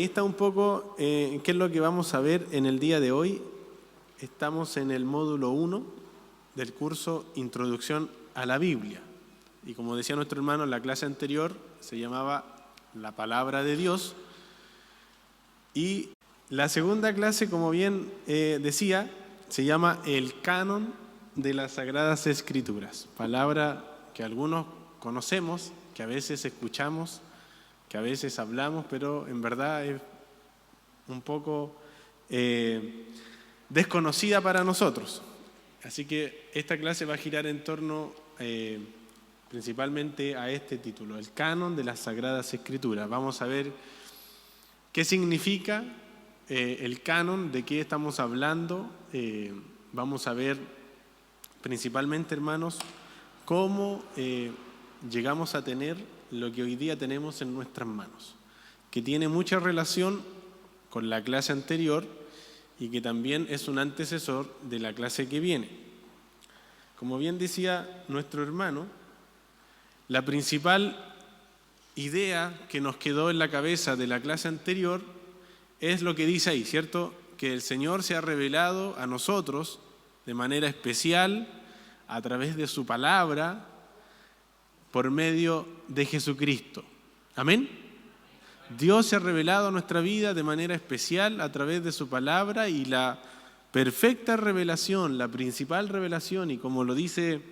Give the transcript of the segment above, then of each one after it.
está un poco qué es lo que vamos a ver en el día de hoy. Estamos en el módulo 1 del curso Introducción a la Biblia. Y como decía nuestro hermano en la clase anterior, se llamaba La Palabra de Dios. Y la segunda clase, como bien decía, se llama El Canon de las Sagradas Escrituras. Palabra que algunos conocemos, que a veces escuchamos, que a veces hablamos, pero en verdad es un poco desconocida para nosotros. Así que esta clase va a girar en torno principalmente a este título, el Canon de las Sagradas Escrituras. Vamos a ver qué significa el canon, de qué estamos hablando. Vamos a ver principalmente, hermanos, cómo llegamos a tener lo que hoy día tenemos en nuestras manos, que tiene mucha relación con la clase anterior y que también es un antecesor de la clase que viene. Como bien decía nuestro hermano, la principal idea que nos quedó en la cabeza de la clase anterior es lo que dice ahí, ¿cierto? Que el Señor se ha revelado a nosotros de manera especial a través de su palabra por medio de Jesucristo. ¿Amén? Dios se ha revelado a nuestra vida de manera especial a través de su palabra, y la perfecta revelación, la principal revelación, y como lo dice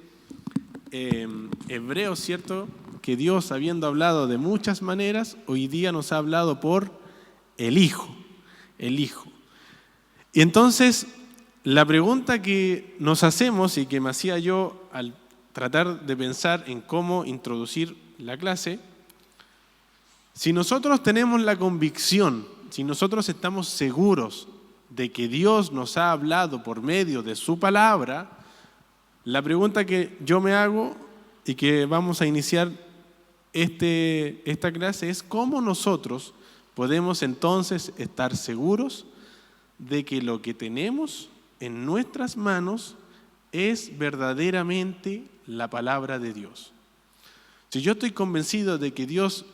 Hebreos, ¿cierto? Que Dios, habiendo hablado de muchas maneras, hoy día nos ha hablado por el Hijo. Y entonces, la pregunta que nos hacemos y que me hacía yo al tratar de pensar en cómo introducir la clase, si nosotros tenemos la convicción, si nosotros estamos seguros de que Dios nos ha hablado por medio de su palabra, la pregunta que yo me hago y que vamos a iniciar esta clase es cómo nosotros podemos entonces estar seguros de que lo que tenemos en nuestras manos es verdaderamente la palabra de Dios. Si yo estoy convencido de que Dios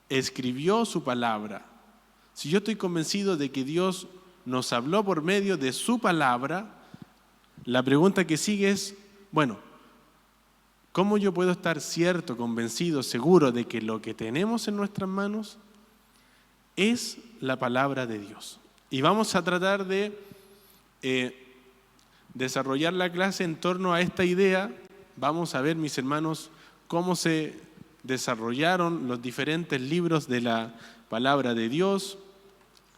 escribió su palabra, si yo estoy convencido de que Dios nos habló por medio de su palabra, la pregunta que sigue es, bueno, ¿cómo yo puedo estar cierto, convencido, seguro de que lo que tenemos en nuestras manos es la palabra de Dios? Y vamos a tratar de desarrollar la clase en torno a esta idea. Vamos a ver, mis hermanos, cómo se desarrollaron los diferentes libros de la palabra de Dios.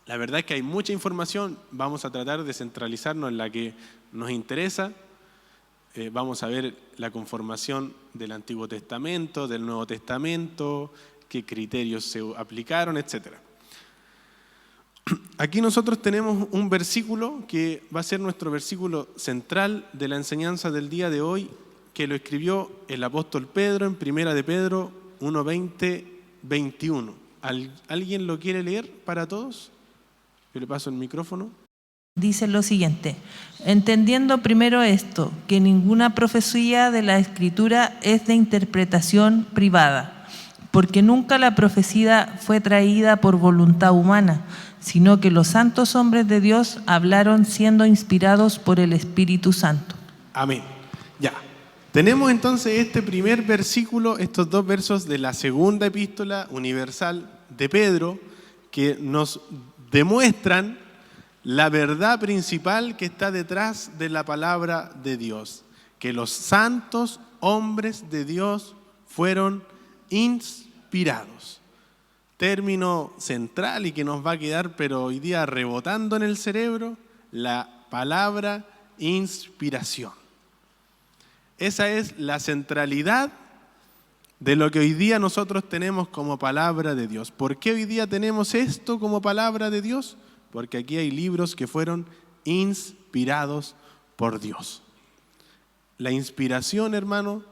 La verdad es que hay mucha información. Vamos a tratar de centralizarnos en la que nos interesa. Vamos a ver la conformación del Antiguo Testamento, del Nuevo Testamento, qué criterios se aplicaron, etc. Aquí nosotros tenemos un versículo que va a ser nuestro versículo central de la enseñanza del día de hoy, que lo escribió el apóstol Pedro en 1 de Pedro 1:20, 21. ¿Alguien lo quiere leer para todos? Yo le paso el micrófono. Dice lo siguiente: entendiendo primero esto, que ninguna profecía de la Escritura es de interpretación privada, porque nunca la profecía fue traída por voluntad humana, sino que los santos hombres de Dios hablaron siendo inspirados por el Espíritu Santo. Amén. Ya. Tenemos entonces este primer versículo, estos dos versos de la segunda epístola universal de Pedro, que nos demuestran la verdad principal que está detrás de la palabra de Dios, que los santos hombres de Dios fueron inspirados. Término central y que nos va a quedar, pero hoy día rebotando en el cerebro, la palabra inspiración. Esa es la centralidad de lo que hoy día nosotros tenemos como palabra de Dios. ¿Por qué hoy día tenemos esto como palabra de Dios? Porque aquí hay libros que fueron inspirados por Dios. La inspiración, hermano,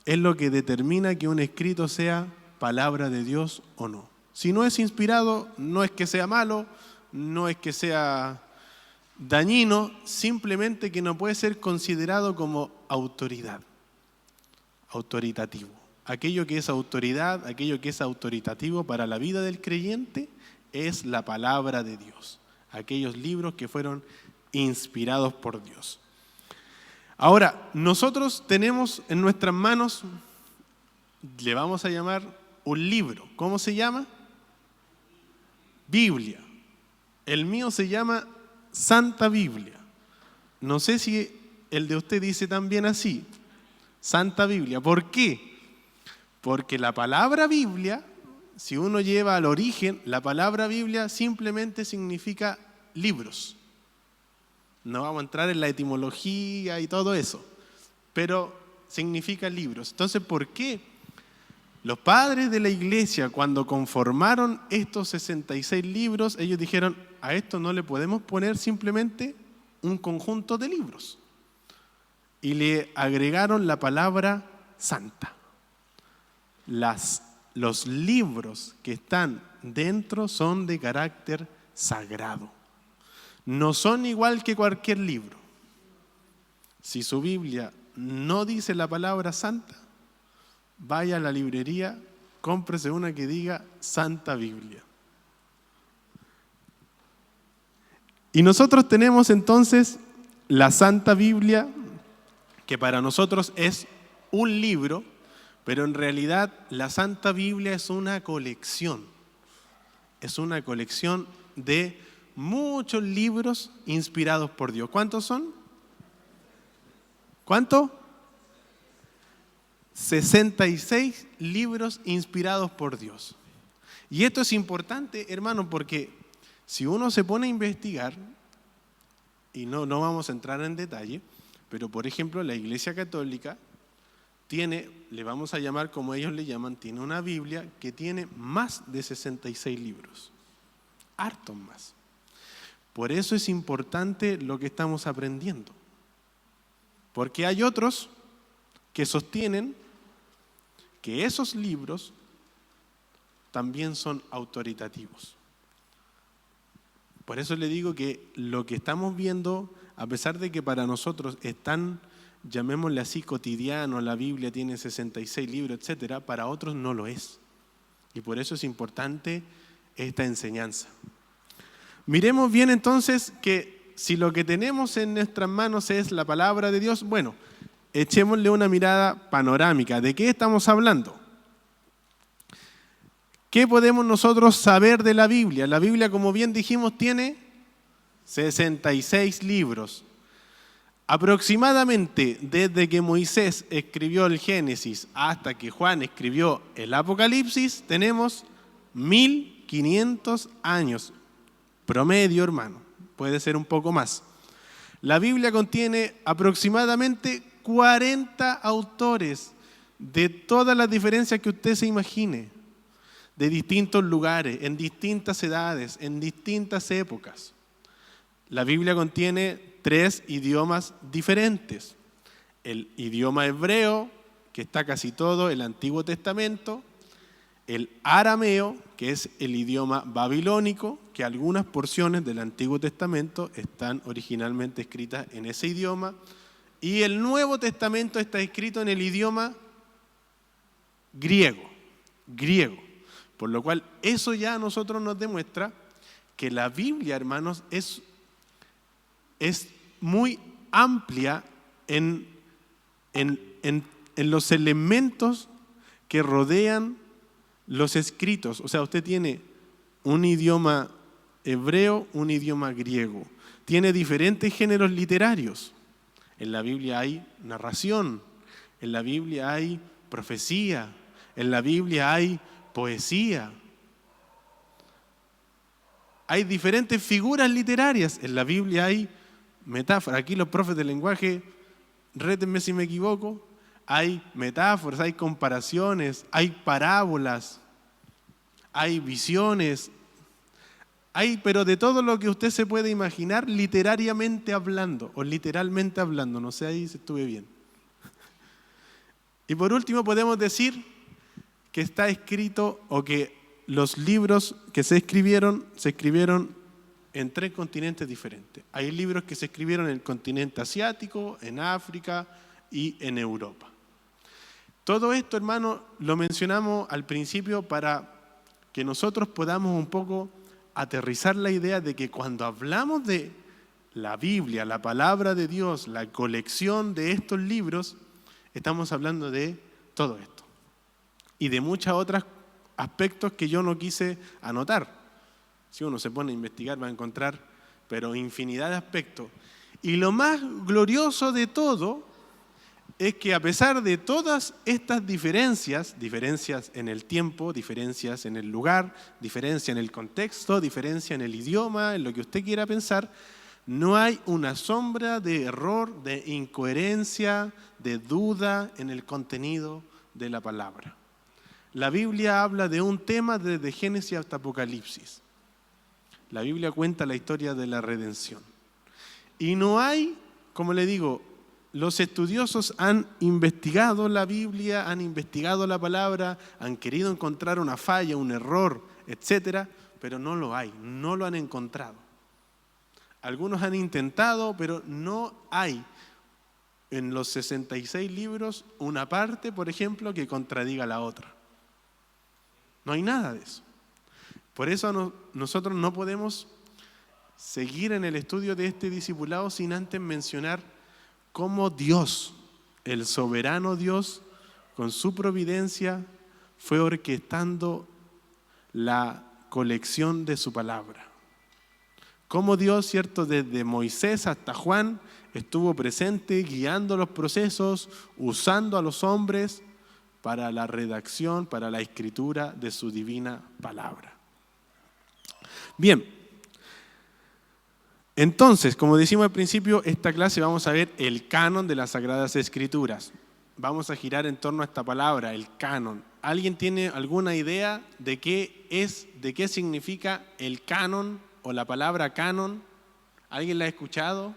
es lo que determina que un escrito sea palabra de Dios o no. Si no es inspirado, no es que sea malo, no es que sea dañino, simplemente que no puede ser considerado como autoridad, autoritativo. Aquello que es autoridad, aquello que es autoritativo para la vida del creyente es la palabra de Dios, aquellos libros que fueron inspirados por Dios. Ahora, nosotros tenemos en nuestras manos, le vamos a llamar un libro. ¿Cómo se llama? Biblia. El mío se llama Santa Biblia. No sé si el de usted dice también así, Santa Biblia. ¿Por qué? Porque la palabra Biblia, si uno lleva al origen, la palabra Biblia simplemente significa libros. No vamos a entrar en la etimología y todo eso, pero significa libros. Entonces, ¿por qué los padres de la iglesia, cuando conformaron estos 66 libros, ellos dijeron, a esto no le podemos poner simplemente un conjunto de libros? Y le agregaron la palabra santa. Los libros que están dentro son de carácter sagrado. No son igual que cualquier libro. Si su Biblia no dice la palabra santa, vaya a la librería, cómprese una que diga Santa Biblia. Y nosotros tenemos entonces la Santa Biblia, que para nosotros es un libro, pero en realidad la Santa Biblia es una colección. Es una colección de muchos libros inspirados por Dios. ¿Cuántos son? ¿Cuánto? 66 libros inspirados por Dios. Y esto es importante, hermano, porque si uno se pone a investigar, y no vamos a entrar en detalle, pero por ejemplo la Iglesia Católica tiene, le vamos a llamar como ellos le llaman, tiene una Biblia que tiene más de 66 libros, hartos más. Por eso es importante lo que estamos aprendiendo, porque hay otros que sostienen que esos libros también son autoritativos. Por eso le digo que lo que estamos viendo, a pesar de que para nosotros es tan, llamémosle así, cotidiano, la Biblia tiene 66 libros, etcétera, para otros no lo es. Y por eso es importante esta enseñanza. Miremos bien entonces que si lo que tenemos en nuestras manos es la palabra de Dios, bueno, echémosle una mirada panorámica. ¿De qué estamos hablando? ¿Qué podemos nosotros saber de la Biblia? La Biblia, como bien dijimos, tiene 66 libros. Aproximadamente desde que Moisés escribió el Génesis hasta que Juan escribió el Apocalipsis, tenemos 1500 años. Promedio, hermano, puede ser un poco más. La Biblia contiene aproximadamente 40 autores de todas las diferencias que usted se imagine, de distintos lugares, en distintas edades, en distintas épocas. La Biblia contiene 3 idiomas diferentes. El idioma hebreo, que está casi todo el Antiguo Testamento, el arameo, que es el idioma babilónico, que algunas porciones del Antiguo Testamento están originalmente escritas en ese idioma, y el Nuevo Testamento está escrito en el idioma griego. Por lo cual, eso ya a nosotros nos demuestra que la Biblia, hermanos, es muy amplia en los elementos que rodean los escritos. O sea, usted tiene un idioma hebreo, un idioma griego. Tiene diferentes géneros literarios. En la Biblia hay narración, en la Biblia hay profecía, en la Biblia hay poesía. Hay diferentes figuras literarias. En la Biblia hay metáforas. Aquí los profes del lenguaje, rétenme si me equivoco, hay metáforas, hay comparaciones, hay parábolas, hay visiones, pero de todo lo que usted se puede imaginar literariamente hablando o literalmente hablando, no sé ahí si estuve bien. Y por último podemos decir que está escrito o que los libros que se escribieron en 3 continentes diferentes. Hay libros que se escribieron en el continente asiático, en África y en Europa. Todo esto, hermano, lo mencionamos al principio para que nosotros podamos un poco aterrizar la idea de que cuando hablamos de la Biblia, la palabra de Dios, la colección de estos libros, estamos hablando de todo esto y de muchos otros aspectos que yo no quise anotar. Si uno se pone a investigar va a encontrar, pero infinidad de aspectos. Y lo más glorioso de todo es que a pesar de todas estas diferencias en el tiempo, diferencias en el lugar, diferencia en el contexto, diferencia en el idioma, en lo que usted quiera pensar, no hay una sombra de error, de incoherencia, de duda en el contenido de la palabra. La Biblia habla de un tema desde Génesis hasta Apocalipsis. La Biblia cuenta la historia de la redención. Y no hay, como le digo, los estudiosos han investigado la Biblia, han investigado la palabra, han querido encontrar una falla, un error, etcétera, pero no lo hay, no lo han encontrado. Algunos han intentado, pero no hay en los 66 libros una parte, por ejemplo, que contradiga la otra. No hay nada de eso. Por eso nosotros no podemos seguir en el estudio de este discipulado sin antes mencionar cómo Dios, el soberano Dios, con su providencia, fue orquestando la colección de su palabra. Cómo Dios, cierto, desde Moisés hasta Juan, estuvo presente, guiando los procesos, usando a los hombres para la redacción, para la escritura de su divina palabra. Bien, entonces, como decimos al principio, esta clase vamos a ver el canon de las Sagradas Escrituras. Vamos a girar en torno a esta palabra, el canon. ¿Alguien tiene alguna idea de qué significa el canon o la palabra canon? ¿Alguien la ha escuchado?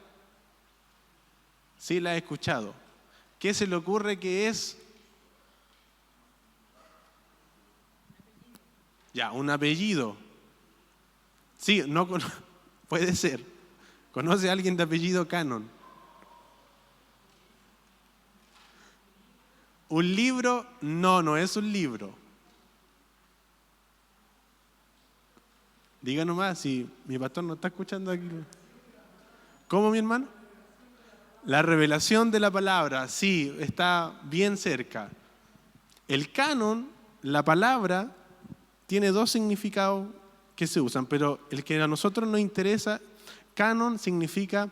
Sí, la ha escuchado. ¿Qué se le ocurre que es? Ya, un apellido. Sí, no puede ser. ¿Conoce a alguien de apellido Canon? ¿Un libro? No es un libro. Diga nomás, si mi pastor no está escuchando aquí. ¿Cómo, mi hermano? La revelación de la palabra, sí, está bien cerca. El canon, la palabra, tiene dos significados que se usan, pero el que a nosotros nos interesa, canon significa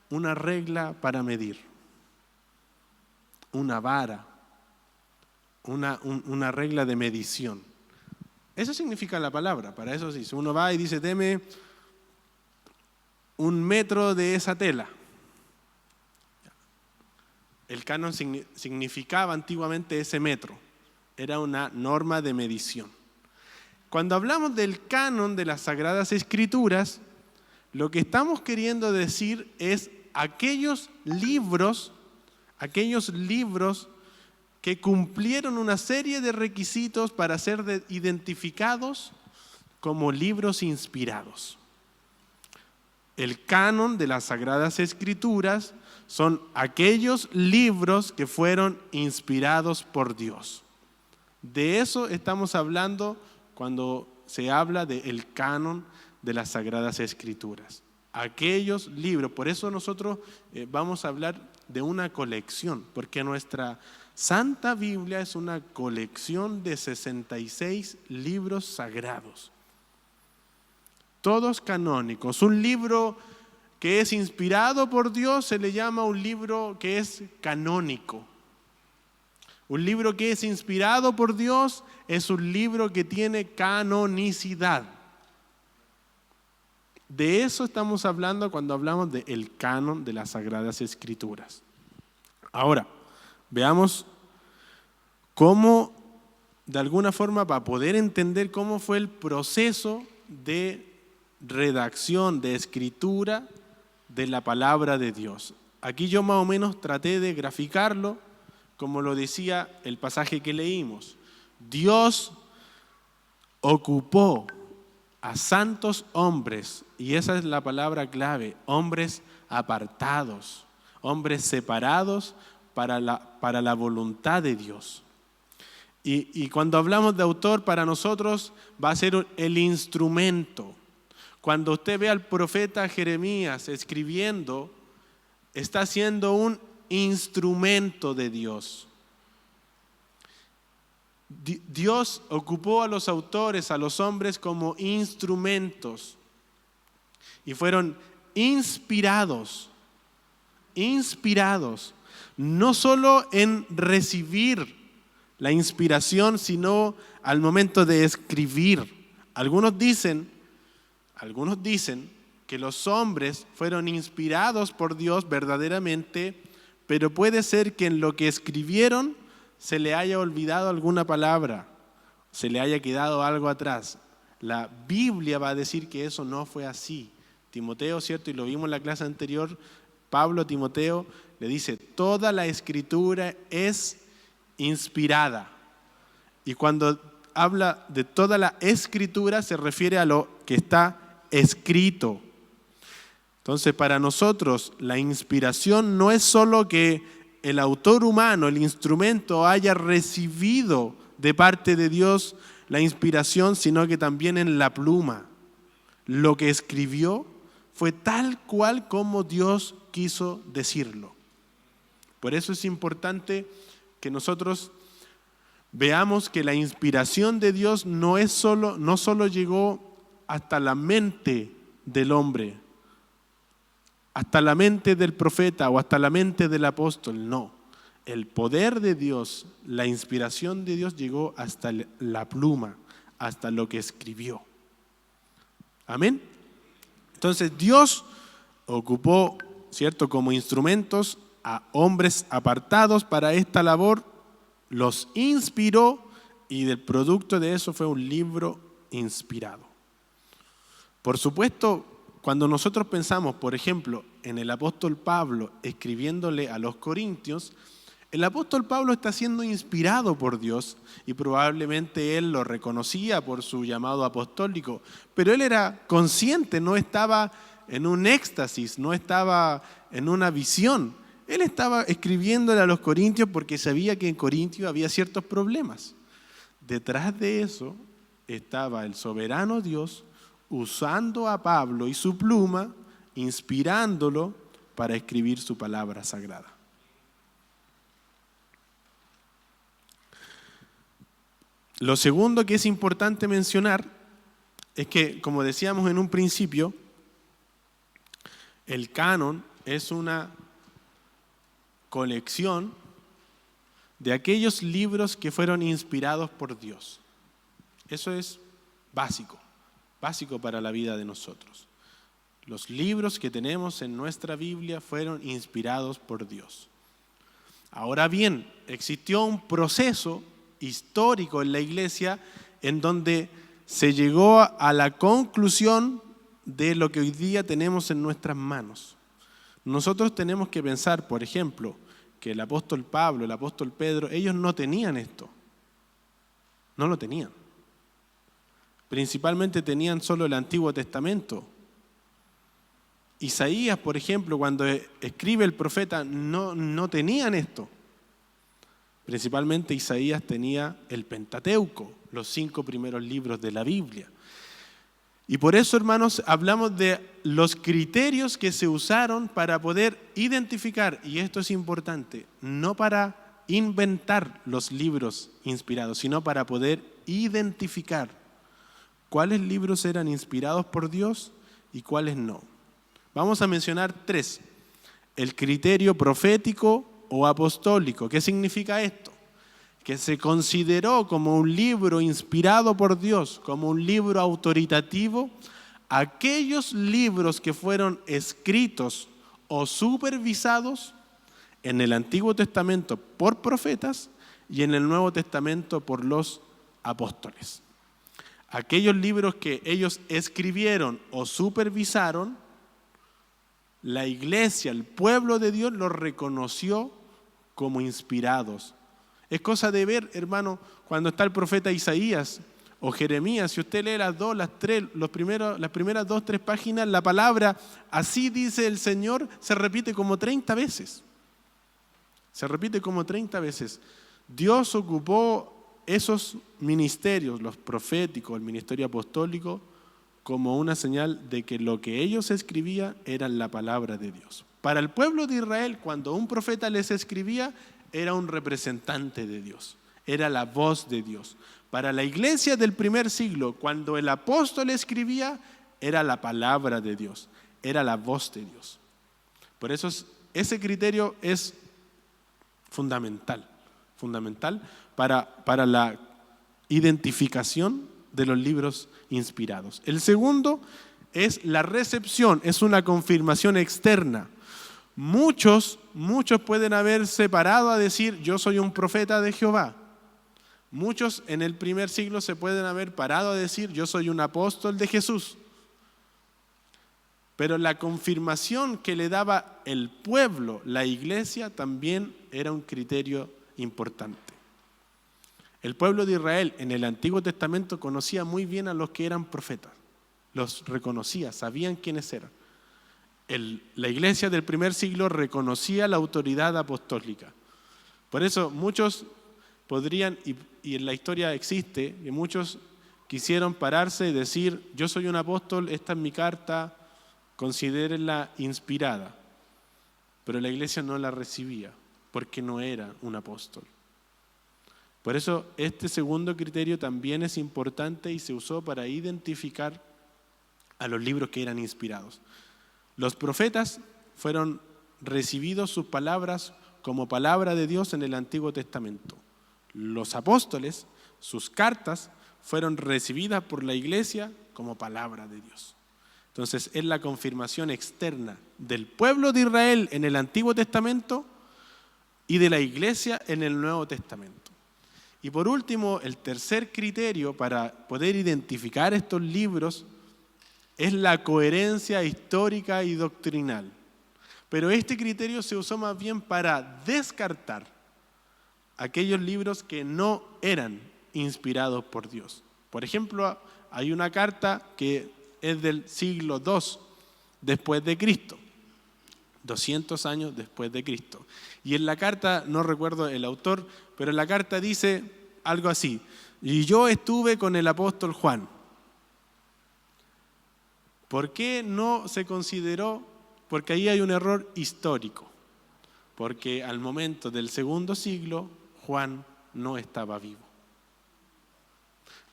una regla para medir, una vara, una regla de medición. Eso significa la palabra. Para eso sí, si uno va y dice, deme 1 metro de esa tela. El canon significaba antiguamente ese metro. Era una norma de medición. Cuando hablamos del canon de las Sagradas Escrituras, lo que estamos queriendo decir es aquellos libros que cumplieron una serie de requisitos para ser identificados como libros inspirados. El canon de las Sagradas Escrituras son aquellos libros que fueron inspirados por Dios. De eso estamos hablando cuando se habla del canon de las Sagradas Escrituras. Aquellos libros, por eso nosotros vamos a hablar de una colección, porque nuestra Santa Biblia es una colección de 66 libros sagrados, todos canónicos. Un libro que es inspirado por Dios se le llama un libro que es canónico. Un libro que es inspirado por Dios es un libro que tiene canonicidad. De eso estamos hablando cuando hablamos del canon de las Sagradas Escrituras. Ahora, veamos cómo, de alguna forma, para poder entender cómo fue el proceso de redacción, de escritura de la palabra de Dios. Aquí yo más o menos traté de graficarlo, como lo decía el pasaje que leímos. Dios ocupó a santos hombres, y esa es la palabra clave, hombres apartados, hombres separados para la voluntad de Dios. Y cuando hablamos de autor, para nosotros va a ser el instrumento. Cuando usted ve al profeta Jeremías escribiendo, está siendo un instrumento de Dios. Dios ocupó a los autores, a los hombres, como instrumentos y fueron inspirados, no solo en recibir la inspiración, sino al momento de escribir. Algunos dicen que los hombres fueron inspirados por Dios verdaderamente, pero puede ser que en lo que escribieron se le haya olvidado alguna palabra, se le haya quedado algo atrás. La Biblia va a decir que eso no fue así. Timoteo, ¿cierto? Y lo vimos en la clase anterior, Pablo a Timoteo le dice, toda la escritura es inspirada. Y cuando habla de toda la escritura se refiere a lo que está escrito. Entonces, para nosotros la inspiración no es solo que el autor humano, el instrumento, haya recibido de parte de Dios la inspiración, sino que también en la pluma. Lo que escribió fue tal cual como Dios quiso decirlo. Por eso es importante que nosotros veamos que la inspiración de Dios no solo llegó hasta la mente del hombre, hasta la mente del profeta o hasta la mente del apóstol, no. El poder de Dios, la inspiración de Dios llegó hasta la pluma, hasta lo que escribió. Amén. Entonces Dios ocupó, ¿cierto?, como instrumentos a hombres apartados para esta labor, los inspiró y del producto de eso fue un libro inspirado. Por supuesto, cuando nosotros pensamos, por ejemplo, en el apóstol Pablo escribiéndole a los corintios, el apóstol Pablo está siendo inspirado por Dios y probablemente él lo reconocía por su llamado apostólico, pero él era consciente, no estaba en un éxtasis, no estaba en una visión. Él estaba escribiéndole a los corintios porque sabía que en Corintios había ciertos problemas. Detrás de eso estaba el soberano Dios usando a Pablo y su pluma, inspirándolo para escribir su palabra sagrada. Lo segundo que es importante mencionar es que, como decíamos en un principio, el canon es una colección de aquellos libros que fueron inspirados por Dios. Eso es básico para la vida de nosotros. Los libros que tenemos en nuestra Biblia fueron inspirados por Dios. Ahora bien, existió un proceso histórico en la iglesia en donde se llegó a la conclusión de lo que hoy día tenemos en nuestras manos. Nosotros tenemos que pensar, por ejemplo, que el apóstol Pablo, el apóstol Pedro, ellos no tenían esto. No lo tenían. Principalmente tenían solo el Antiguo Testamento. Isaías, por ejemplo, cuando escribe el profeta, no tenían esto. Principalmente Isaías tenía el Pentateuco, los 5 primeros libros de la Biblia. Y por eso, hermanos, hablamos de los criterios que se usaron para poder identificar, y esto es importante, no para inventar los libros inspirados, sino para poder identificar cuáles libros eran inspirados por Dios y cuáles no. Vamos a mencionar 3. El criterio profético o apostólico. ¿Qué significa esto? Que se consideró como un libro inspirado por Dios, como un libro autoritativo, aquellos libros que fueron escritos o supervisados en el Antiguo Testamento por profetas y en el Nuevo Testamento por los apóstoles. Aquellos libros que ellos escribieron o supervisaron, la iglesia, el pueblo de Dios los reconoció como inspirados. Es cosa de ver, hermano, cuando está el profeta Isaías o Jeremías, si usted lee las primeras 2, 3 páginas, la palabra, así dice el Señor, se repite como 30 veces. Se repite como 30 veces. Dios ocupó esos ministerios, los proféticos, el ministerio apostólico, como una señal de que lo que ellos escribían era la palabra de Dios. Para el pueblo de Israel, cuando un profeta les escribía, era un representante de Dios, era la voz de Dios. Para la iglesia del primer siglo, cuando el apóstol escribía, era la palabra de Dios, era la voz de Dios. Por eso ese criterio es fundamental para la identificación de los libros inspirados. El segundo es la recepción, es una confirmación externa. Muchos pueden haberse parado a decir, yo soy un profeta de Jehová. Muchos en el primer siglo se pueden haber parado a decir, yo soy un apóstol de Jesús. Pero la confirmación que le daba el pueblo, la iglesia, también era un criterio importante. El pueblo de Israel en el Antiguo Testamento conocía muy bien a los que eran profetas. Los reconocía, sabían quiénes eran. La iglesia del primer siglo reconocía la autoridad apostólica. Por eso muchos podrían, y en la historia existe, que muchos quisieron pararse y decir, yo soy un apóstol, esta es mi carta, considérenla inspirada. Pero la iglesia no la recibía, porque no era un apóstol. Por eso este segundo criterio también es importante y se usó para identificar a los libros que eran inspirados. Los profetas fueron recibidos sus palabras como palabra de Dios en el Antiguo Testamento. Los apóstoles, sus cartas, fueron recibidas por la iglesia como palabra de Dios. Entonces es la confirmación externa del pueblo de Israel en el Antiguo Testamento y de la iglesia en el Nuevo Testamento. Y por último, el tercer criterio para poder identificar estos libros es la coherencia histórica y doctrinal. Pero este criterio se usó más bien para descartar aquellos libros que no eran inspirados por Dios. Por ejemplo, hay una carta que es del siglo II después de Cristo, 200 años después de Cristo. Y en la carta, no recuerdo el autor, pero en la carta dice algo así: y yo estuve con el apóstol Juan. ¿Por qué no se consideró? Porque ahí hay un error histórico. Porque al momento del segundo siglo, Juan no estaba vivo.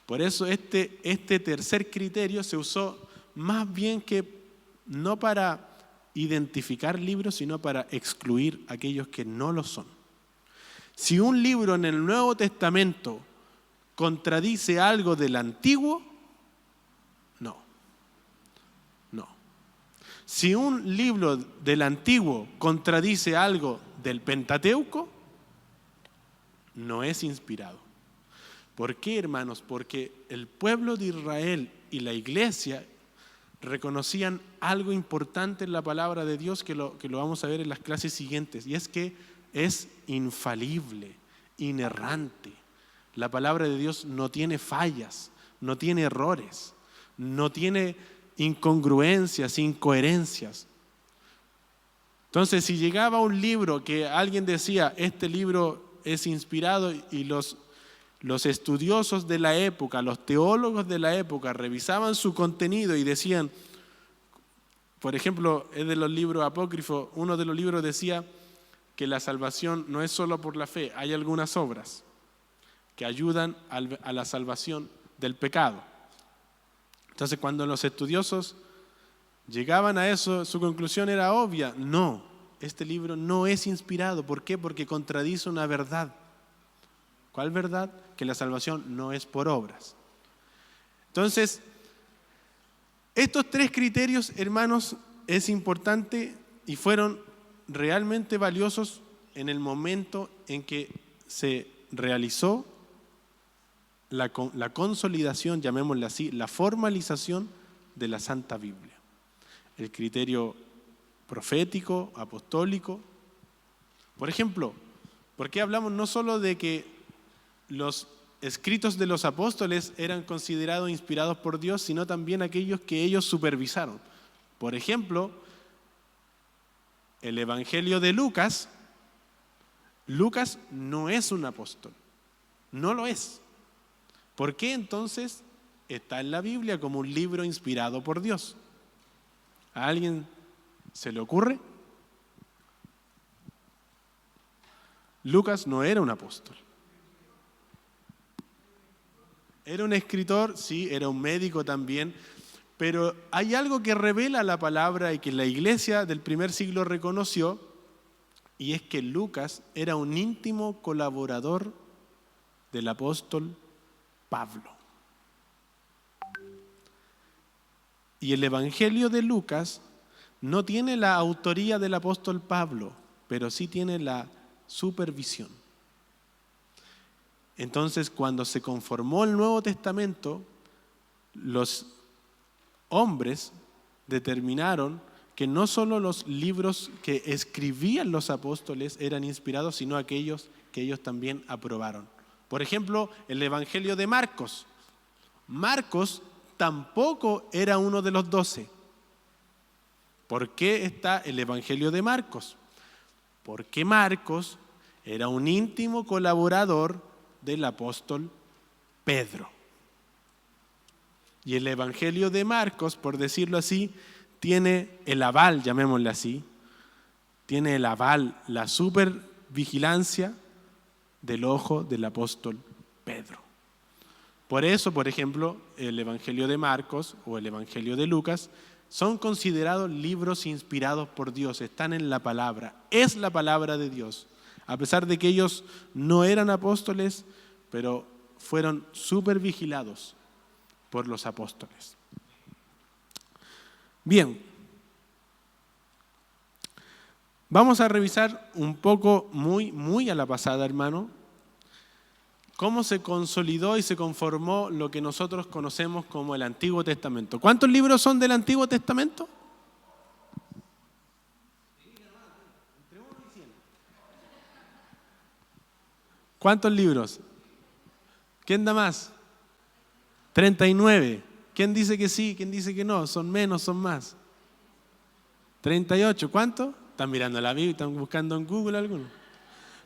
Por eso este tercer criterio se usó más bien que no para identificar libros, sino para excluir aquellos que no lo son. Si un libro en el Nuevo Testamento contradice algo del Antiguo, no. Si un libro del Antiguo contradice algo del Pentateuco, no es inspirado. ¿Por qué, hermanos? Porque el pueblo de Israel y la iglesia reconocían algo importante en la palabra de Dios que lo vamos a ver en las clases siguientes, y es que es infalible, inerrante. La palabra de Dios no tiene fallas, no tiene errores, no tiene incongruencias, incoherencias. Entonces, si llegaba un libro que alguien decía, este libro es inspirado, y los estudiosos de la época, los teólogos de la época revisaban su contenido y decían, por ejemplo, es de los libros apócrifos, uno de los libros decía que la salvación no es solo por la fe, hay algunas obras que ayudan a la salvación del pecado. Entonces, cuando los estudiosos llegaban a eso, su conclusión era obvia: no, este libro no es inspirado. ¿Por qué? Porque contradice una verdad. ¿Cuál verdad? Que la salvación no es por obras. Entonces, estos tres criterios, hermanos, es importante y fueron realmente valiosos en el momento en que se realizó la consolidación, llamémosla así, la formalización de la Santa Biblia. El criterio profético, apostólico. Por ejemplo, ¿por qué hablamos no solo de que los escritos de los apóstoles eran considerados inspirados por Dios, sino también aquellos que ellos supervisaron? Por ejemplo, el Evangelio de Lucas. Lucas no es un apóstol, no lo es. ¿Por qué entonces está en la Biblia como un libro inspirado por Dios. ¿A alguien se le ocurre? Lucas no era un apóstol. Era un escritor, sí, era un médico también, pero hay algo que revela la palabra y que la iglesia del primer siglo reconoció, y es que Lucas era un íntimo colaborador del apóstol Pablo. Y el Evangelio de Lucas no tiene la autoría del apóstol Pablo, pero sí tiene la supervisión. Entonces, cuando se conformó el Nuevo Testamento, los hombres determinaron que no solo los libros que escribían los apóstoles eran inspirados, sino aquellos que ellos también aprobaron. Por ejemplo, el Evangelio de Marcos. Marcos tampoco era uno de los 12. ¿Por qué está el Evangelio de Marcos? Porque Marcos era un íntimo colaborador del apóstol Pedro. Y el Evangelio de Marcos, por decirlo así, tiene el aval, llamémosle así, tiene el aval, la supervigilancia del ojo del apóstol Pedro. Por eso, por ejemplo, el Evangelio de Marcos o el Evangelio de Lucas son considerados libros inspirados por Dios, están en la palabra, es la palabra de Dios. A pesar de que ellos no eran apóstoles, pero fueron supervigilados por los apóstoles. Bien, vamos a revisar un poco, muy a la pasada, hermano, cómo se consolidó y se conformó lo que nosotros conocemos como el Antiguo Testamento. ¿Cuántos libros son del Antiguo Testamento? ¿Cuántos libros? ¿Quién da más? 39. ¿Quién dice que sí? ¿Quién dice que no? ¿Son menos? ¿Son más? 38. ¿Cuánto? ¿Están mirando la Biblia? ¿Están buscando en Google alguno?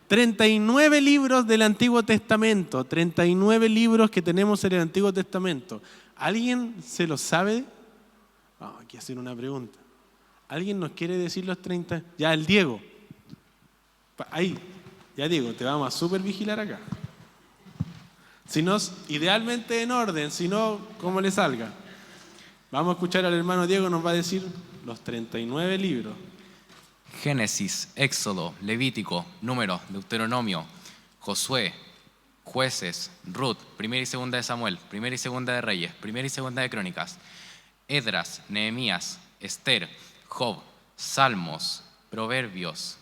39 libros del Antiguo Testamento. 39 libros que tenemos en el Antiguo Testamento. ¿Alguien se los sabe? Hay que hacer una pregunta. ¿Alguien nos quiere decir los 30? Ya, el Diego. Ahí. Ya Diego, te vamos a supervigilar acá. Si no, idealmente en orden, si no, como le salga. Vamos a escuchar al hermano Diego, nos va a decir los 39 libros. Génesis, Éxodo, Levítico, Números, Deuteronomio, Josué, Jueces, Ruth, Primera y Segunda de Samuel, Primera y Segunda de Reyes, Primera y Segunda de Crónicas, Esdras, Nehemías, Esther, Job, Salmos, Proverbios,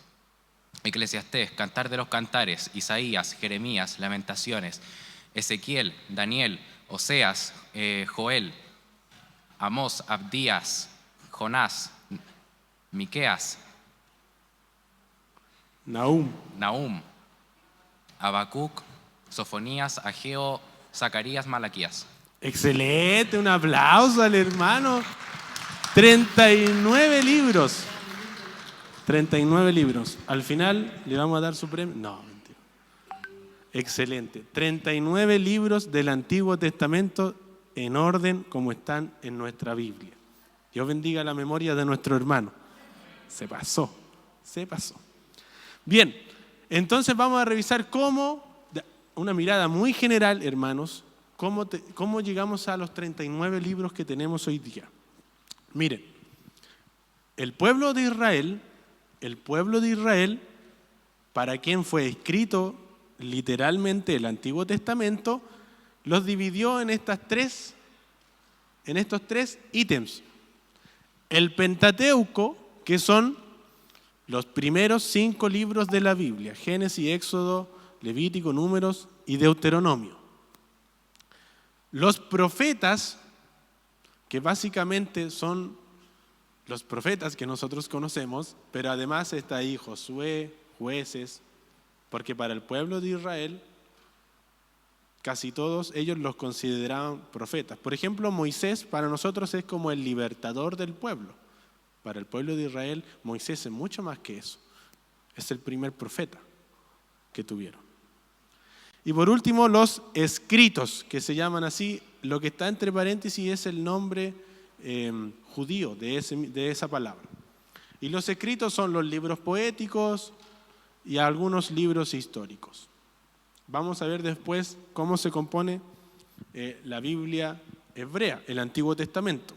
Eclesiastés, Cantar de los Cantares, Isaías, Jeremías, Lamentaciones, Ezequiel, Daniel, Oseas, Joel, Amós, Abdías, Jonás, Miqueas, Nahum, Habacuc, Sofonías, Ageo, Zacarías, Malaquías. Excelente, un aplauso al hermano. 39 libros. 39 libros. Al final le vamos a dar su premio. No, mentira. Excelente. 39 libros del Antiguo Testamento en orden como están en nuestra Biblia. Dios bendiga la memoria de nuestro hermano. Se pasó. Bien, entonces vamos a revisar una mirada muy general, hermanos, cómo llegamos a los 39 libros que tenemos hoy día. Miren, el pueblo de Israel, para quien fue escrito literalmente el Antiguo Testamento, los dividió en estos tres ítems. El Pentateuco, que son los primeros 5 libros de la Biblia: Génesis, Éxodo, Levítico, Números y Deuteronomio. Los profetas, que básicamente son los profetas que nosotros conocemos, pero además está ahí Josué, Jueces, porque para el pueblo de Israel casi todos ellos los consideraban profetas. Por ejemplo, Moisés para nosotros es como el libertador del pueblo. Para el pueblo de Israel, Moisés es mucho más que eso. Es el primer profeta que tuvieron. Y por último, los escritos, que se llaman así. Lo que está entre paréntesis es el nombre judío de esa palabra. Y los escritos son los libros poéticos y algunos libros históricos. Vamos a ver después cómo se compone la Biblia hebrea, el Antiguo Testamento.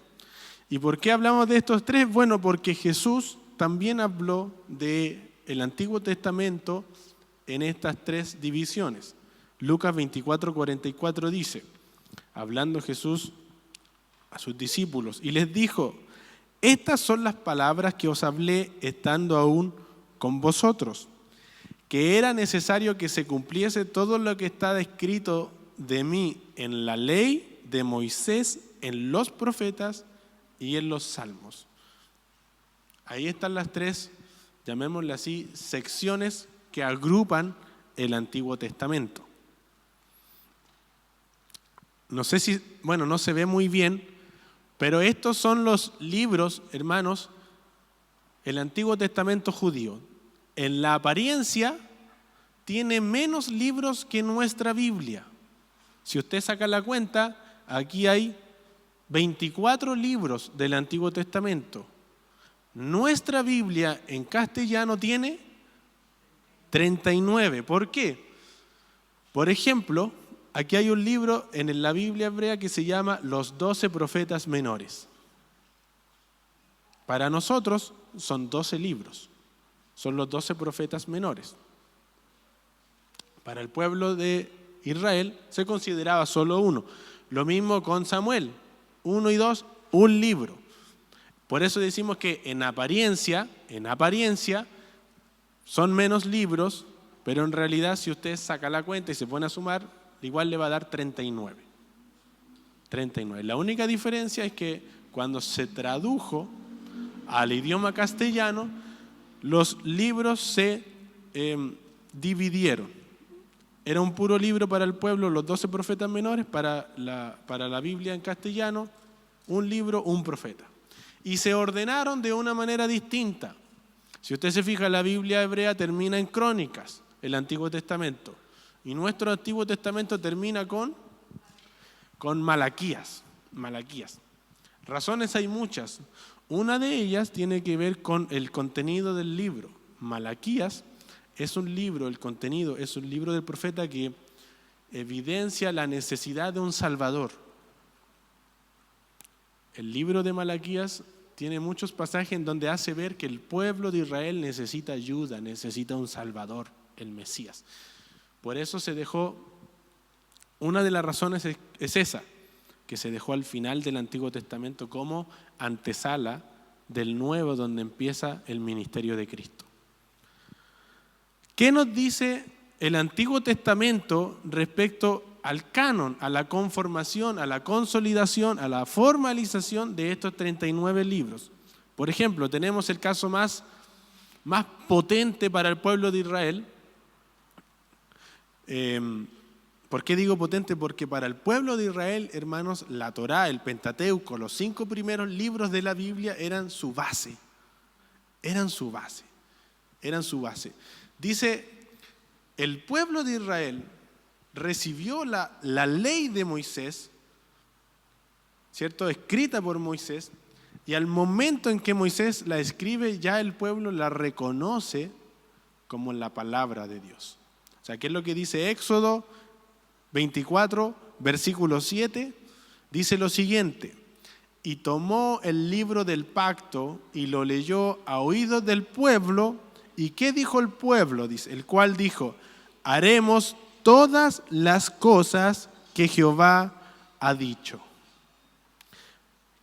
¿Y por qué hablamos de estos tres? Bueno, porque Jesús también habló del Antiguo Testamento en estas tres divisiones. Lucas 24:44 dice, hablando Jesús a sus discípulos, y les dijo: estas son las palabras que os hablé estando aún con vosotros, que era necesario que se cumpliese todo lo que está escrito de mí en la ley de Moisés, en los profetas y en los salmos. Ahí están las tres, llamémosle así, secciones que agrupan el Antiguo Testamento. No sé si, bueno, no se ve muy bien, pero estos son los libros, hermanos, el Antiguo Testamento judío. En la apariencia tiene menos libros que nuestra Biblia. Si usted saca la cuenta, aquí hay 24 libros del Antiguo Testamento. Nuestra Biblia en castellano tiene 39. ¿Por qué? Por ejemplo, aquí hay un libro en la Biblia hebrea que se llama Los 12 profetas menores. Para nosotros son 12 libros, son los 12 profetas menores. Para el pueblo de Israel se consideraba solo uno. Lo mismo con Samuel, 1 y 2, un libro. Por eso decimos que en apariencia, son menos libros, pero en realidad si usted saca la cuenta y se pone a sumar, igual le va a dar 39. 39. La única diferencia es que cuando se tradujo al idioma castellano, los libros se dividieron. Era un puro libro para el pueblo, los 12 profetas menores, para la Biblia en castellano, un libro, un profeta. Y se ordenaron de una manera distinta. Si usted se fija, la Biblia hebrea termina en Crónicas, el Antiguo Testamento. Y nuestro Antiguo Testamento termina con Malaquías. Razones hay muchas. Una de ellas tiene que ver con el contenido del libro. Malaquías es un libro, el contenido es un libro del profeta que evidencia la necesidad de un Salvador. El libro de Malaquías tiene muchos pasajes en donde hace ver que el pueblo de Israel necesita ayuda, necesita un Salvador, el Mesías. Por eso se dejó, una de las razones es esa, que se dejó al final del Antiguo Testamento como antesala del Nuevo, donde empieza el ministerio de Cristo. ¿Qué nos dice el Antiguo Testamento respecto al canon, a la conformación, a la consolidación, a la formalización de estos 39 libros? Por ejemplo, tenemos el caso más potente para el pueblo de Israel. ¿Por qué digo potente? Porque para el pueblo de Israel, hermanos, la Torá, el Pentateuco, los 5 primeros libros de la Biblia eran su base. Dice, el pueblo de Israel recibió la ley de Moisés, ¿cierto? Escrita por Moisés, y al momento en que Moisés la escribe, ya el pueblo la reconoce como la palabra de Dios. O sea, ¿qué es lo que dice Éxodo 24, versículo 7? Dice lo siguiente: y tomó el libro del pacto y lo leyó a oídos del pueblo. ¿Y qué dijo el pueblo? Dice, el cual dijo: haremos todas las cosas que Jehová ha dicho.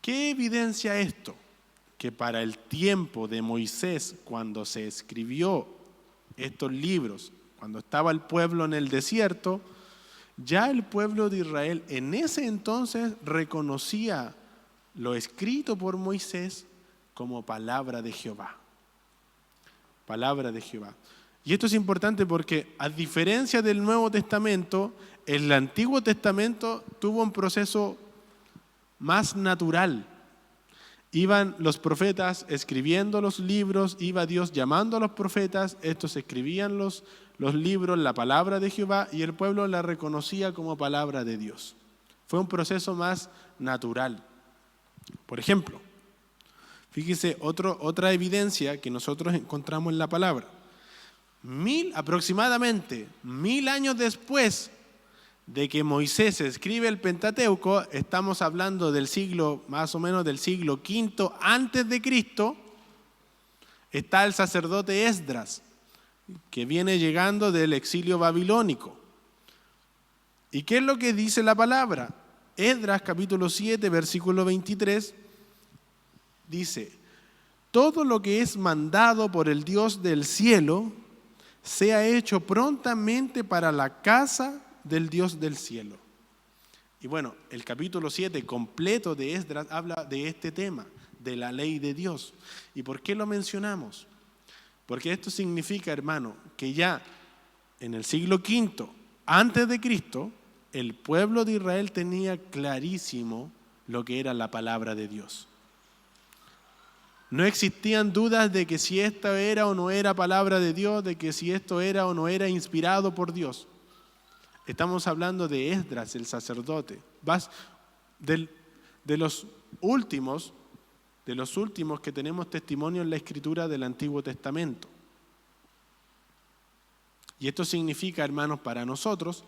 ¿Qué evidencia esto? Que para el tiempo de Moisés, cuando se escribió estos libros, cuando estaba el pueblo en el desierto, ya el pueblo de Israel en ese entonces reconocía lo escrito por Moisés como palabra de Jehová. Palabra de Jehová. Y esto es importante porque, a diferencia del Nuevo Testamento, el Antiguo Testamento tuvo un proceso más natural. Iban los profetas escribiendo los libros, iba Dios llamando a los profetas, estos escribían los libros, la palabra de Jehová, y el pueblo la reconocía como palabra de Dios. Fue un proceso más natural. Por ejemplo, fíjese otra evidencia que nosotros encontramos en la palabra. Aproximadamente 1000 años después de que Moisés escribe el Pentateuco, estamos hablando del siglo, más o menos del siglo V antes de Cristo, está el sacerdote Esdras, que viene llegando del exilio babilónico. ¿Y qué es lo que dice la palabra? Esdras capítulo 7, versículo 23, dice: todo lo que es mandado por el Dios del cielo sea hecho prontamente para la casa del Dios del cielo. Y bueno, el capítulo 7 completo de Esdras habla de este tema, de la ley de Dios. ¿Y por qué lo mencionamos? Porque esto significa, hermano, que ya en el siglo V antes de Cristo, el pueblo de Israel tenía clarísimo lo que era la palabra de Dios. No existían dudas de que si esta era o no era palabra de Dios, de que si esto era o no era inspirado por Dios. Estamos hablando de Esdras, el sacerdote, de los últimos que tenemos testimonio en la escritura del Antiguo Testamento. Y esto significa, hermanos, para nosotros,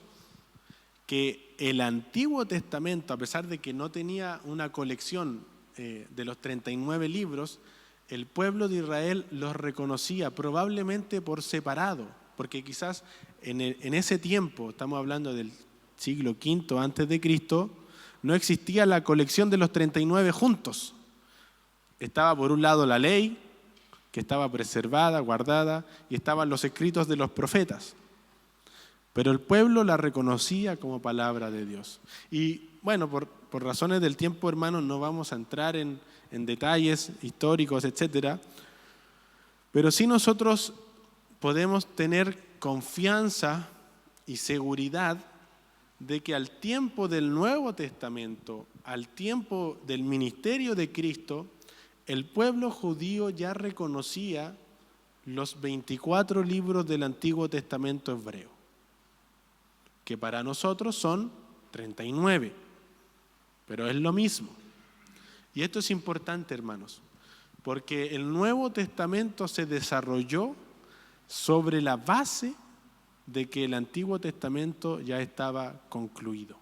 que el Antiguo Testamento, a pesar de que no tenía una colección de los 39 libros, el pueblo de Israel los reconocía probablemente por separado, porque quizás en ese tiempo, estamos hablando del siglo V antes de Cristo, no existía la colección de los 39 juntos. Estaba por un lado la ley, que estaba preservada, guardada, y estaban los escritos de los profetas. Pero el pueblo la reconocía como palabra de Dios. Y bueno, por razones del tiempo, hermanos, no vamos a entrar en detalles históricos, etcétera. Pero sí nosotros podemos tener confianza y seguridad de que al tiempo del Nuevo Testamento, al tiempo del ministerio de Cristo, el pueblo judío ya reconocía los 24 libros del Antiguo Testamento hebreo, que para nosotros son 39, pero es lo mismo. Y esto es importante, hermanos, porque el Nuevo Testamento se desarrolló sobre la base de que el Antiguo Testamento ya estaba concluido,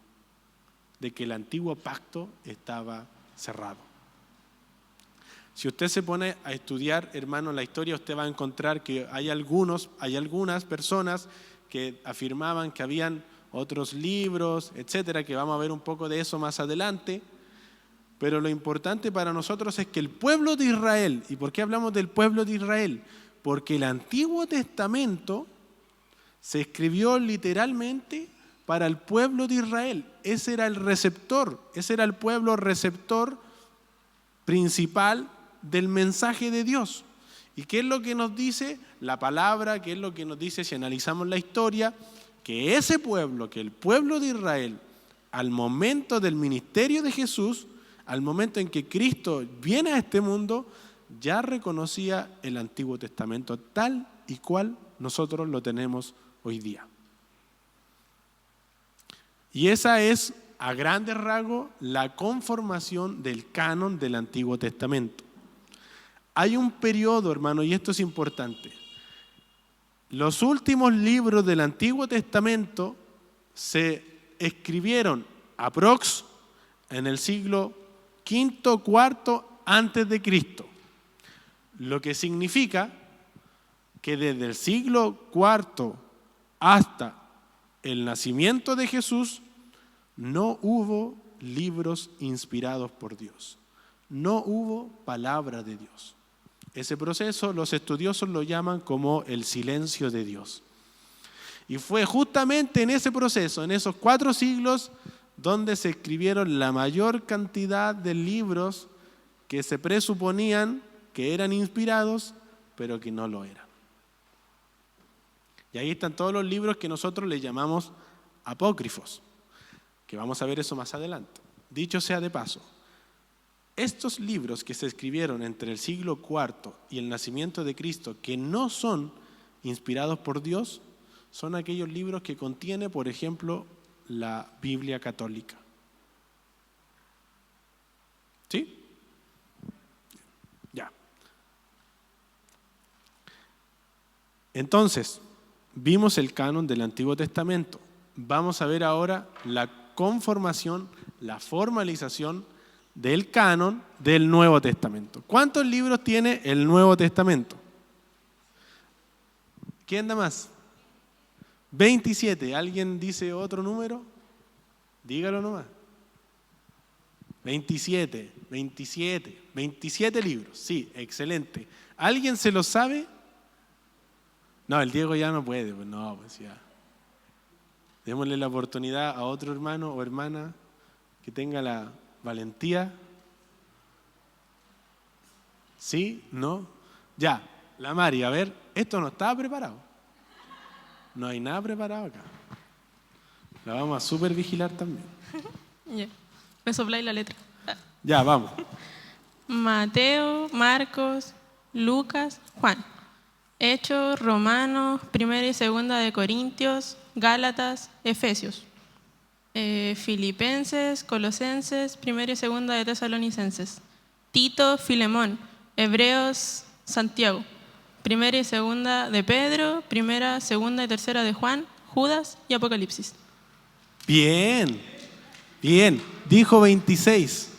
de que el Antiguo Pacto estaba cerrado. Si usted se pone a estudiar, hermano, la historia, usted va a encontrar que hay algunas personas que afirmaban que habían otros libros, etcétera, que vamos a ver un poco de eso más adelante. Pero lo importante para nosotros es que el pueblo de Israel, ¿y por qué hablamos del pueblo de Israel? Porque el Antiguo Testamento se escribió literalmente para el pueblo de Israel. Ese era el receptor, ese era el pueblo receptor principal del mensaje de Dios. ¿Y qué es lo que nos dice la palabra? ¿Qué es lo que nos dice si analizamos la historia? Que ese pueblo, que el pueblo de Israel, al momento del ministerio de Jesús, al momento en que Cristo viene a este mundo, ya reconocía el Antiguo Testamento tal y cual nosotros lo tenemos hoy día. Y esa es, a grandes rasgos, la conformación del canon del Antiguo Testamento. Hay un periodo, hermano, y esto es importante. Los últimos libros del Antiguo Testamento se escribieron aprox en el siglo V, IV antes de Cristo. Lo que significa que desde el siglo IV hasta el nacimiento de Jesús no hubo libros inspirados por Dios. No hubo palabra de Dios. Ese proceso los estudiosos lo llaman como el silencio de Dios. Y fue justamente en ese proceso, en esos 4 siglos, donde se escribieron la mayor cantidad de libros que se presuponían que eran inspirados, pero que no lo eran. Y ahí están todos los libros que nosotros le llamamos apócrifos, que vamos a ver eso más adelante. Dicho sea de paso, estos libros que se escribieron entre el siglo IV y el nacimiento de Cristo, que no son inspirados por Dios, son aquellos libros que contiene, por ejemplo, la Biblia católica. ¿Sí? Ya. Entonces, vimos el canon del Antiguo Testamento. Vamos a ver ahora la conformación, la formalización del canon del Nuevo Testamento. ¿Cuántos libros tiene el Nuevo Testamento? ¿Quién da más? 27. ¿Alguien dice otro número? Dígalo nomás. 27 libros. Sí, excelente. ¿Alguien se lo sabe? No, el Diego ya no puede. Pues no, pues ya. Démosle la oportunidad a otro hermano o hermana que tenga la valentía. ¿Sí? ¿No? Ya, la Mari, a ver, esto no estaba preparado. No hay nada preparado acá. La vamos a super vigilar también. Ya. Me sopláis la letra. Ya, vamos. Mateo, Marcos, Lucas, Juan. Hechos, Romanos, Primera y Segunda de Corintios, Gálatas, Efesios. Filipenses, Colosenses, Primera y Segunda de Tesalonicenses. Tito, Filemón, Hebreos, Santiago. Primera y Segunda de Pedro, Primera, Segunda y Tercera de Juan, Judas y Apocalipsis. Bien, bien. Dijo 26.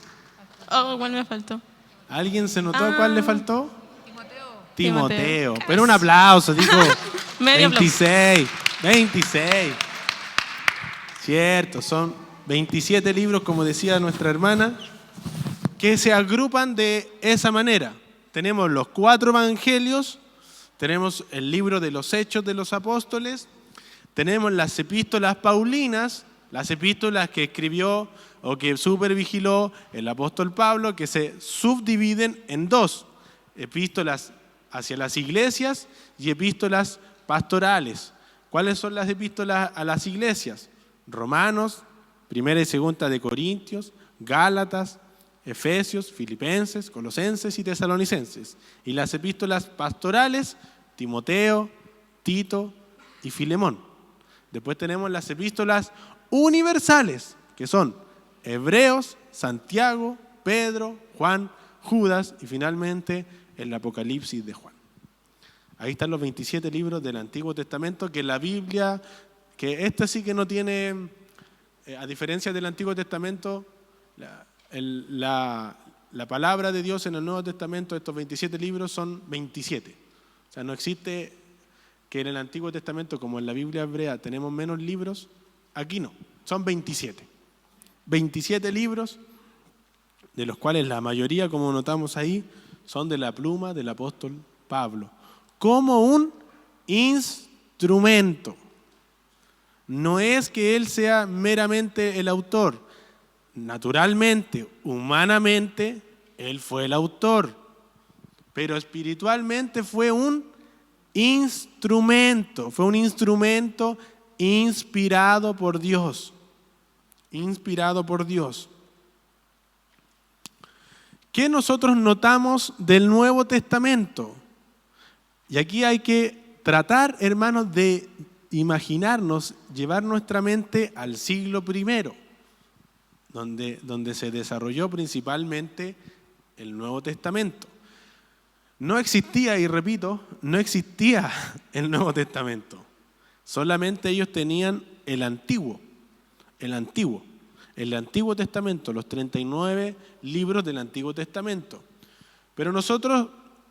Oh, ¿cuál me faltó? ¿Alguien se notó cuál le faltó? Timoteo. Timoteo. Pero un aplauso, dijo Medio 26. 26. Cierto, son 27 libros, como decía nuestra hermana, que se agrupan de esa manera. Tenemos los 4 evangelios, tenemos el libro de los Hechos de los Apóstoles, tenemos las epístolas paulinas, las epístolas que escribió o que supervigiló el apóstol Pablo, que se subdividen en 2, epístolas hacia las iglesias y epístolas pastorales. ¿Cuáles son las epístolas a las iglesias? Romanos, Primera y Segunda de Corintios, Gálatas, Efesios, Filipenses, Colosenses y Tesalonicenses. Y las epístolas pastorales, Timoteo, Tito y Filemón. Después tenemos las epístolas universales, que son Hebreos, Santiago, Pedro, Juan, Judas y finalmente el Apocalipsis de Juan. Ahí están los 27 libros del Antiguo Testamento, que la Biblia, que esta sí que no tiene, a diferencia del Antiguo Testamento, la palabra de Dios en el Nuevo Testamento, estos 27 libros son 27. O sea, no existe que en el Antiguo Testamento, como en la Biblia hebrea, tenemos menos libros, aquí no, son 27. 27 libros, de los cuales la mayoría, como notamos ahí, son de la pluma del apóstol Pablo, como un instrumento. No es que él sea meramente el autor. Naturalmente, humanamente, él fue el autor, pero espiritualmente fue un instrumento inspirado por Dios. Inspirado por Dios. ¿Qué nosotros notamos del Nuevo Testamento? Y aquí hay que tratar, hermanos, de imaginarnos, llevar nuestra mente al siglo I, donde se desarrolló principalmente el Nuevo Testamento. No existía, y repito, no existía el Nuevo Testamento. Solamente ellos tenían el Antiguo Testamento, los 39 libros del Antiguo Testamento. Pero nosotros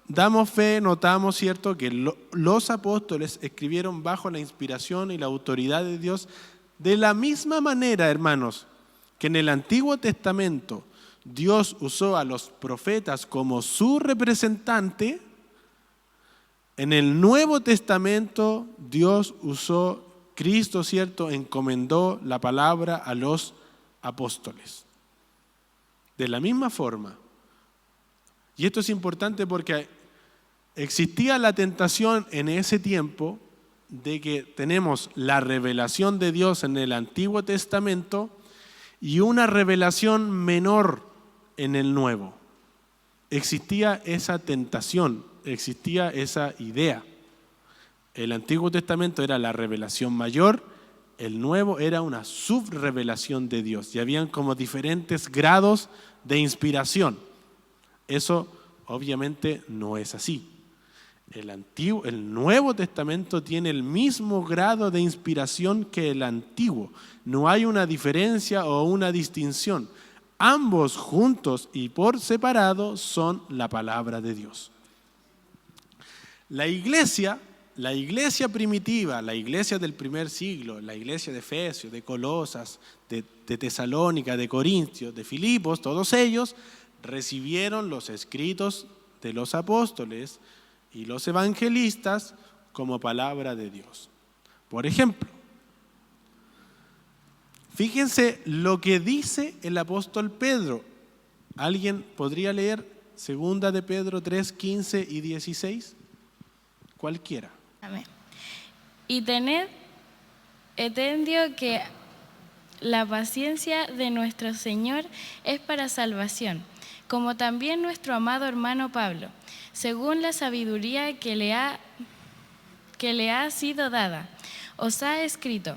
damos fe, notamos, ¿cierto?, que los apóstoles escribieron bajo la inspiración y la autoridad de Dios de la misma manera, hermanos, que en el Antiguo Testamento Dios usó a los profetas como su representante. En el Nuevo Testamento Dios usó, Cristo, ¿cierto?, encomendó la palabra a los apóstoles. De la misma forma. Y esto es importante porque existía la tentación en ese tiempo de que tenemos la revelación de Dios en el Antiguo Testamento y una revelación menor en el Nuevo. Existía esa tentación, existía esa idea. El Antiguo Testamento era la revelación mayor, el Nuevo era una subrevelación de Dios y habían como diferentes grados de inspiración. Eso obviamente no es así. El Nuevo Testamento tiene el mismo grado de inspiración que el Antiguo. No hay una diferencia o una distinción. Ambos juntos y por separado son la palabra de Dios. La iglesia primitiva, la iglesia del primer siglo, la iglesia de Efesios, de Colosas, de Tesalónica, de Corintios, de Filipos, todos ellos recibieron los escritos de los apóstoles y los evangelistas como palabra de Dios. Por ejemplo, fíjense lo que dice el apóstol Pedro. ¿Alguien podría leer 2 de Pedro 3, 15 y 16? Cualquiera. Amén. Y tened entendido que la paciencia de nuestro Señor es para salvación, como también nuestro amado hermano Pablo, según la sabiduría que le ha sido dada, os ha escrito,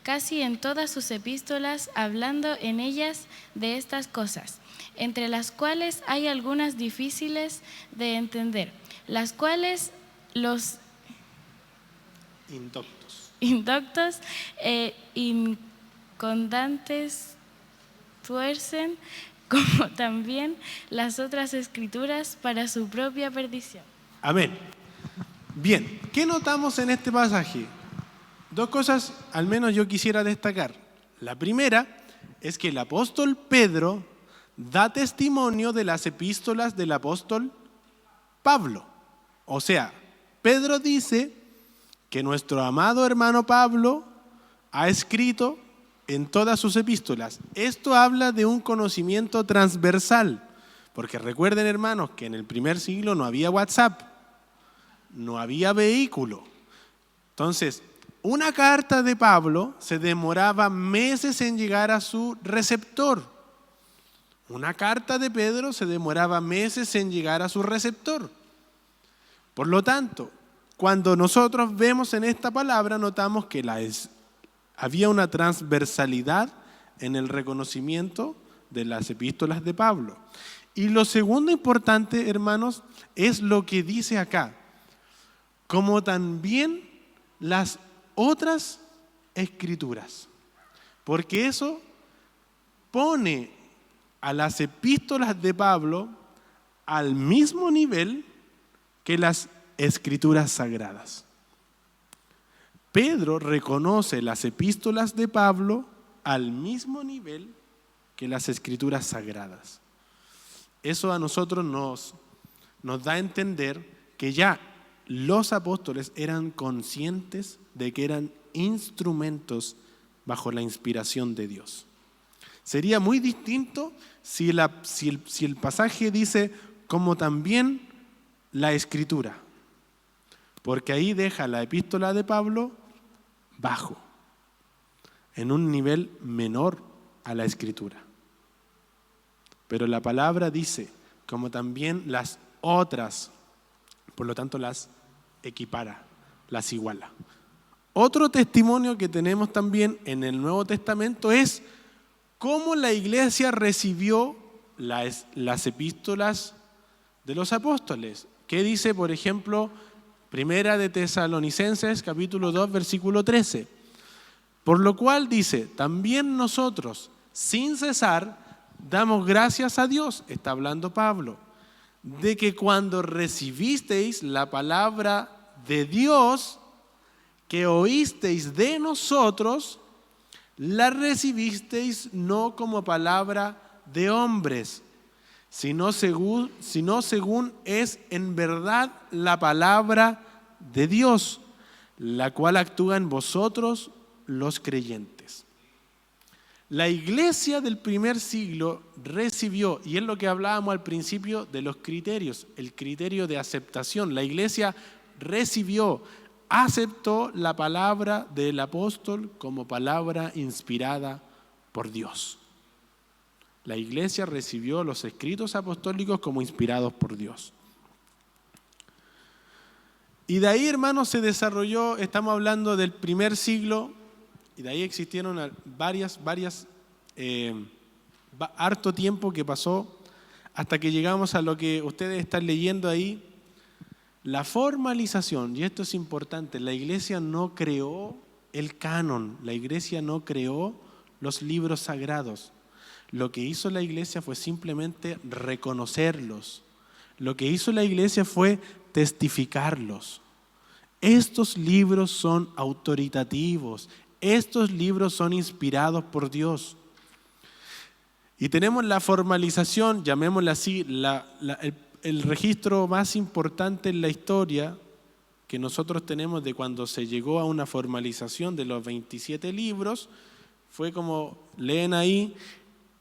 casi en todas sus epístolas, hablando en ellas de estas cosas, entre las cuales hay algunas difíciles de entender, las cuales los indoctos e incondantes tuercen, como también las otras escrituras para su propia perdición. Amén. Bien, ¿qué notamos en este pasaje? Dos cosas al menos yo quisiera destacar. La primera es que el apóstol Pedro da testimonio de las epístolas del apóstol Pablo. O sea, Pedro dice que nuestro amado hermano Pablo ha escrito en todas sus epístolas. Esto habla de un conocimiento transversal, porque recuerden, hermanos, que en el primer siglo no había WhatsApp, no había vehículo. Entonces, una carta de Pablo se demoraba meses en llegar a su receptor. Una carta de Pedro se demoraba meses en llegar a su receptor. Por lo tanto, cuando nosotros vemos en esta palabra, notamos que había una transversalidad en el reconocimiento de las epístolas de Pablo. Y lo segundo importante, hermanos, es lo que dice acá, como también las otras escrituras, porque eso pone a las epístolas de Pablo al mismo nivel que las escrituras sagradas. Pedro reconoce las epístolas de Pablo al mismo nivel que las escrituras sagradas. Eso a nosotros nos da a entender que ya los apóstoles eran conscientes de que eran instrumentos bajo la inspiración de Dios. Sería muy distinto si el pasaje dice como también la escritura, porque ahí deja la epístola de Pablo bajo, en un nivel menor a la escritura. Pero la palabra dice, como también las otras, por lo tanto las equipara, las iguala. Otro testimonio que tenemos también en el Nuevo Testamento es cómo la iglesia recibió las epístolas de los apóstoles. ¿Qué dice, por ejemplo, Primera de Tesalonicenses, capítulo 2, versículo 13? Por lo cual dice, también nosotros, sin cesar, damos gracias a Dios, está hablando Pablo, de que cuando recibisteis la palabra de Dios, que oísteis de nosotros, la recibisteis no como palabra de hombres, sino según es en verdad la palabra de Dios, la cual actúa en vosotros los creyentes. La iglesia del primer siglo recibió, y es lo que hablábamos al principio de los criterios, el criterio de aceptación. La iglesia recibió, aceptó la palabra del apóstol como palabra inspirada por Dios. La iglesia recibió los escritos apostólicos como inspirados por Dios. Y de ahí, hermanos, se desarrolló, estamos hablando del primer siglo, y de ahí existieron harto tiempo que pasó hasta que llegamos a lo que ustedes están leyendo ahí, la formalización. Y esto es importante, la iglesia no creó el canon, la iglesia no creó los libros sagrados. Lo que hizo la iglesia fue simplemente reconocerlos. Lo que hizo la iglesia fue testificarlos. Estos libros son autoritativos, estos libros son inspirados por Dios. Y tenemos la formalización, llamémosla así, el registro más importante en la historia que nosotros tenemos de cuando se llegó a una formalización de los 27 libros, fue como leen ahí,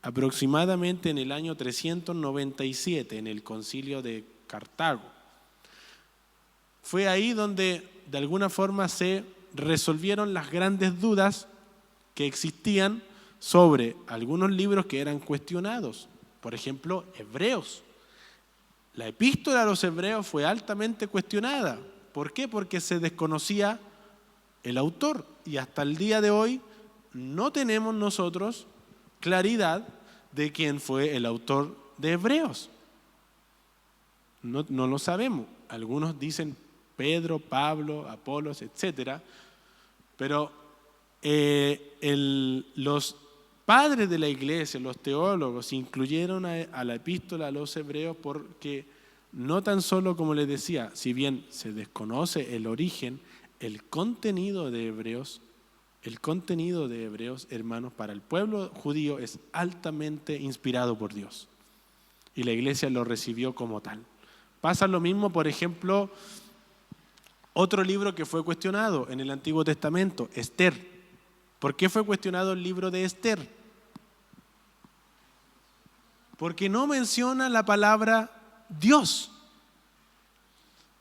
aproximadamente en el año 397, en el concilio de Cartago. Fue ahí donde de alguna forma se resolvieron las grandes dudas que existían sobre algunos libros que eran cuestionados. Por ejemplo, Hebreos. La epístola a los Hebreos fue altamente cuestionada. ¿Por qué? Porque se desconocía el autor. Y hasta el día de hoy no tenemos nosotros claridad de quién fue el autor de Hebreos. No lo sabemos. Algunos dicen Pedro, Pablo, Apolos, etc. Pero los padres de la iglesia, los teólogos, incluyeron a la epístola a los Hebreos porque no tan solo, como les decía, si bien se desconoce el origen, el contenido de Hebreos, hermanos, para el pueblo judío es altamente inspirado por Dios. Y la iglesia lo recibió como tal. Pasa lo mismo, por ejemplo, otro libro que fue cuestionado en el Antiguo Testamento, Esther. ¿Por qué fue cuestionado el libro de Esther? Porque no menciona la palabra Dios.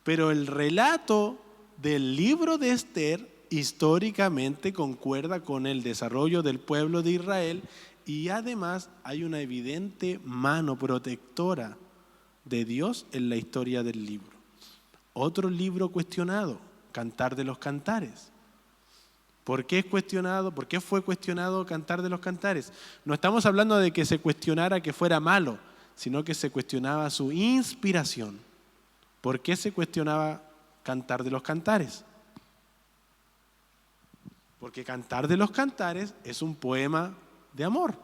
Pero el relato del libro de Esther históricamente concuerda con el desarrollo del pueblo de Israel y además hay una evidente mano protectora de Dios en la historia del libro. Otro libro cuestionado, Cantar de los Cantares. ¿Por qué es cuestionado? ¿Por qué fue cuestionado Cantar de los Cantares? No estamos hablando de que se cuestionara que fuera malo, sino que se cuestionaba su inspiración. ¿Por qué se cuestionaba Cantar de los Cantares? Porque Cantar de los Cantares es un poema de amor.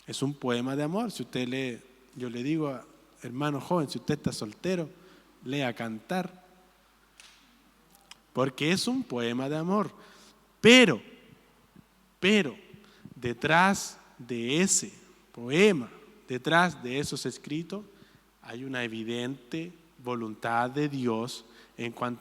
Es un poema de amor. Si usted lee, yo le digo, hermano joven, si usted está soltero, lea Cantar. Porque es un poema de amor. Pero, detrás de ese poema, detrás de esos escritos, hay una evidente voluntad de Dios en cuanto